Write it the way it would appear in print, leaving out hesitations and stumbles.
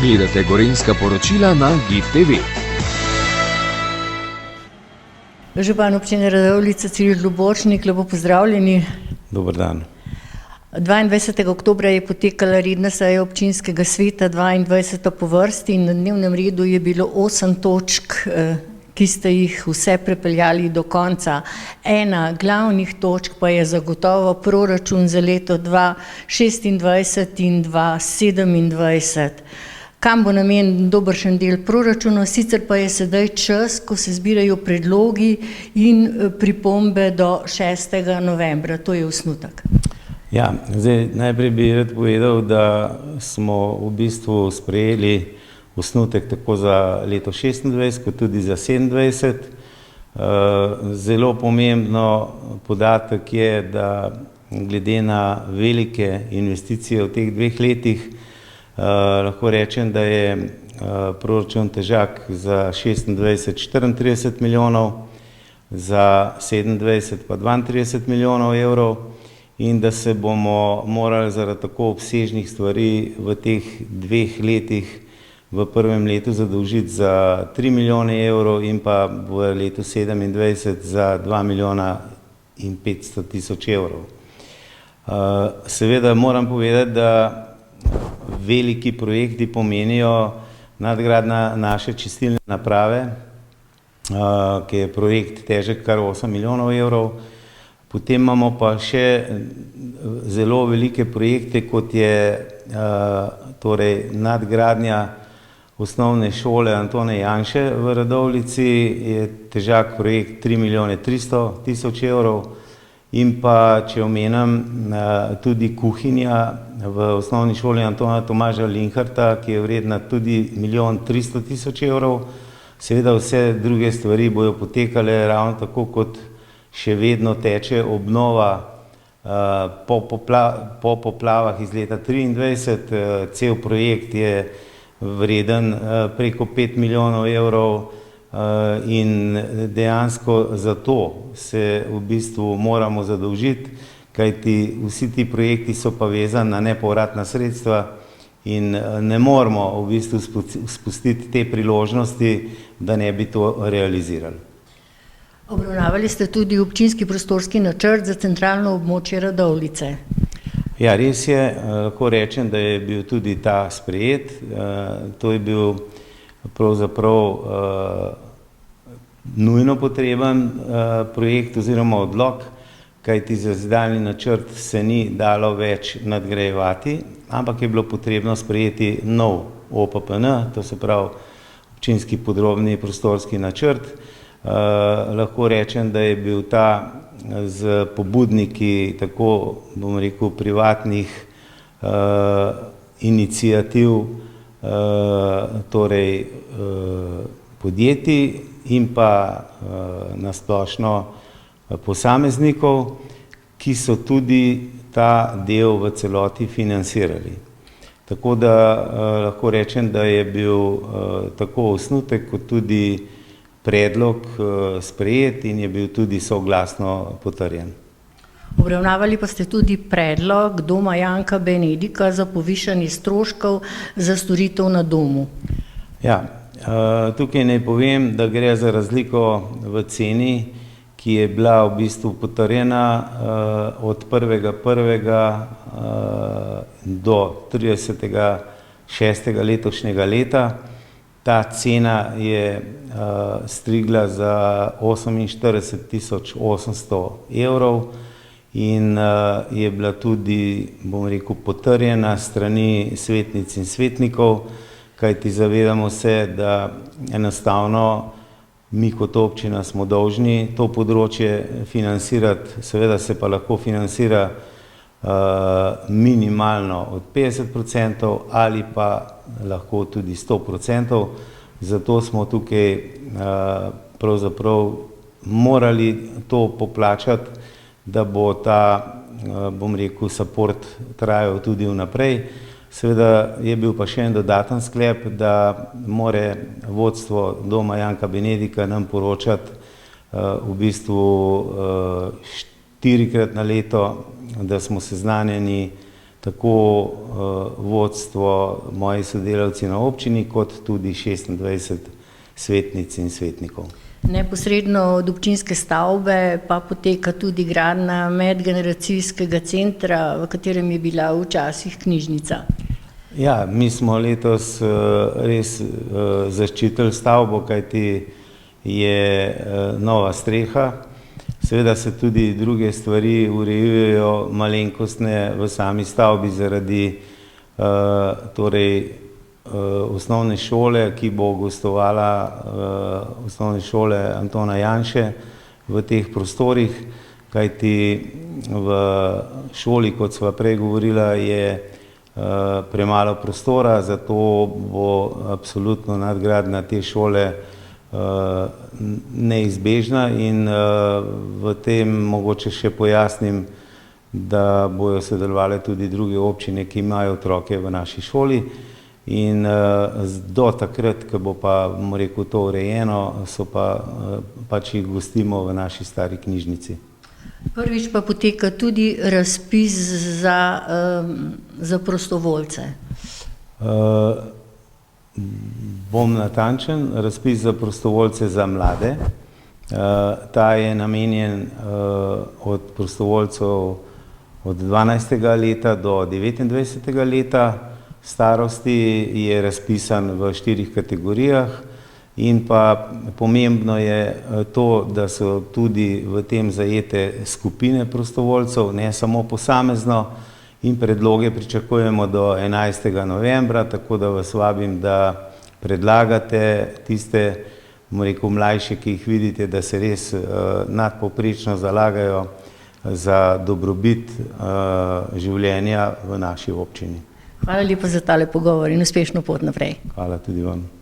Gledate gorenjska poročila na GIF TV. Župan občine Radovljica Ciril Globočnik, lepo pozdravljeni. Dober dan. 22. oktobra je potekala redna seja občinskega sveta, 22. po vrsti, in na dnevnem redu je bilo 8 točk, ki ste jih vse prepeljali do konca. Ena glavnih točk pa je zagotovo proračun za leto 2026 in 2027. Kam bo namenjen dobršen del proračuna, sicer pa je sedaj čas, ko se zbirajo predlogi in pripombe do 6. novembra, to je osnutek. Ja, zdaj najprej bi rad povedal, da smo v bistvu sprejeli osnutek tako za leto 26, kot tudi za 27. Zelo pomembno podatek je, da glede na velike investicije v teh 2 letih, lahko rečem, da je proračun težak za 26 34 milijonov, za 27 pa 32 milijonov evrov in da se bomo morali zaradi tako obsežnih stvari v teh 2 letih v prvem letu zadolžiti za 3 milijone evrov in pa v letu 27 za 2 milijona in 500 tisoč evrov. Seveda moram povedati, da veliki projekti pomenijo nadgradnja naše čistilne naprave, ki je projekt težek kar 8 milijonov evrov. Potem imamo pa še zelo velike projekte, kot je torej nadgradnja osnovne šole Antone Janše v Radovljici, je težak projekt 3 milijone 300 tisoč evrov. In pa, če omenim, tudi kuhinja v osnovni šoli Antona Tomaža Linharta, ki je vredna tudi 1 milijon 300 tisoč evrov. Seveda vse druge stvari bojo potekale ravno tako, kot še vedno teče obnova po poplavah iz leta 2023. Cel projekt je vreden preko 5 milijonov evrov. In dejansko zato se v bistvu moramo zadolžiti, kajti vsi ti projekti so pa vezani na nepovratna sredstva in ne moramo v bistvu spustiti te priložnosti, da ne bi to realizirali. Obravnavali ste tudi občinski prostorski načrt za centralno območje Radovljice. Ja, res je, lahko rečem, da je bil tudi ta sprejet. To je bil pravzaprav nujno potreben projekt oziroma odlok, kajti za zdajni načrt se ni dalo več nadgrajevati, ampak je bilo potrebno sprejeti nov OPPN, to se pravi občinski podrobni prostorski načrt. Lahko rečem, da je bil ta z pobudniki tako, bom rekel, privatnih iniciativ, torej podjetij in pa na splošno posameznikov, ki so tudi ta del v celoti financirali. Tako da lahko rečem, da je bil tako osnutek kot tudi predlog sprejet in je bil tudi soglasno potrjen. Obravnavali pa ste tudi predlog Doma Janka Benedika za povišanje stroškov za storitev na domu. Ja, tukaj naj povem, da gre za razliko v ceni, ki je bila v bistvu potrjena od 1.1. Do 30.6. letošnjega leta. Ta cena je strigla za 48.800 evrov in je bila tudi, bom rekel, potrjena strani svetnic in svetnikov, kajti zavedamo se, da enostavno mi kot občina smo dolžni to področje financirati, seveda se pa lahko financira minimalno od 50% ali pa lahko tudi 100%. Zato smo tukaj pravzaprav morali to poplačati, da bo ta, bom rekel, support trajal tudi vnaprej. Seveda je bil pa še en dodaten sklep, da more vodstvo Doma Janka Benedika nam poročati v bistvu 4-krat na leto, da smo seznanjeni tako vodstvo, moji sodelavci na občini, kot tudi 26 svetnic in svetnikov. Neposredno od občinske stavbe pa poteka tudi gradnja medgeneracijskega centra, v katerem je bila včasih knjižnica. Ja, mi smo letos res zaščitili stavbo, kajti je nova streha. Seveda se tudi druge stvari urejujejo malenkostne v sami stavbi zaradi osnovne šole, ki bo gostovala osnovne šole Antona Janše v teh prostorih, kajti v šoli, kot sva prej govorila, je premalo prostora, zato bo absolutno nadgradnja te šole neizbežna in v tem mogoče še pojasnim, da bojo sodelovali tudi druge občine, ki imajo otroke v naši šoli in do takrat, ko bo pa, bomo rekel, to urejeno, pač jih gostimo v naši stari knjižnici. Prvič pa poteka tudi razpis za prostovoljce. Bom natančen, razpis za prostovoljce za mlade. Ta je namenjen od prostovoljcev od 12. leta do 29. leta starosti, je razpisan v 4 kategorijah in pa pomembno je to, da so tudi v tem zajete skupine prostovoljcev, ne samo posamezno, in predloge pričakujemo do 11. novembra, tako da vas vabim, da predlagate tiste, bomo rekel, mlajše, ki jih vidite, da se res nadpovprečno zalagajo za dobrobit življenja v naši občini. Hvala lepa za tale pogovor in uspešno pot naprej. Hvala tudi vam.